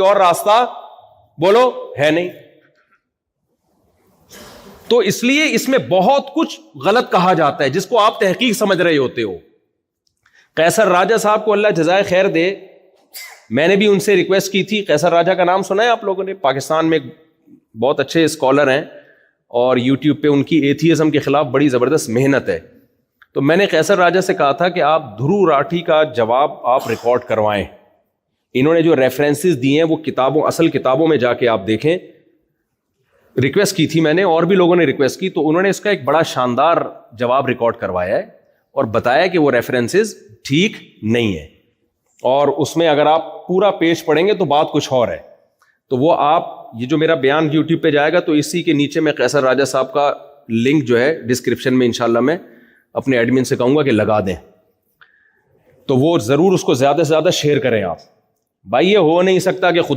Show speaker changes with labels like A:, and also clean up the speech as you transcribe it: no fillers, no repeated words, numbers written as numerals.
A: اور راستہ بولو ہے نہیں. تو اس لیے اس میں بہت کچھ غلط کہا جاتا ہے جس کو آپ تحقیق سمجھ رہے ہوتے ہو. قیصر راجہ صاحب کو اللہ جزائے خیر دے, میں نے بھی ان سے ریکویسٹ کی تھی. قیصر راجہ کا نام سنا ہے آپ لوگوں نے؟ پاکستان میں بہت اچھے اسکالر ہیں اور یوٹیوب پہ ان کی ایتھیزم کے خلاف بڑی زبردست محنت ہے. تو میں نے قیصر راجہ سے کہا تھا کہ آپ دھرو راٹھی کا جواب آپ ریکارڈ کروائیں. انہوں نے جو ریفرنسز دیے ہیں وہ کتابوں, اصل کتابوں میں جا کے آپ دیکھیں. ریکویسٹ کی تھی میں نے, اور بھی لوگوں نے ریکویسٹ کی, تو انہوں نے اس کا ایک بڑا شاندار جواب ریکارڈ کروایا ہے اور بتایا کہ وہ ریفرنسز ٹھیک نہیں ہے. اور اس میں اگر آپ پورا پیج پڑھیں گے تو بات کچھ اور ہے. تو وہ آپ, یہ جو میرا بیان یوٹیوب پہ جائے گا تو اسی کے نیچے میں قیصر راجہ صاحب کا لنک جو ہے ڈسکرپشن میں انشاءاللہ میں اپنے ایڈمن سے کہوں گا کہ لگا دیں, تو وہ ضرور اس کو زیادہ سے زیادہ شیئر کریں آپ. بھائی یہ ہو نہیں سکتا کہ خدا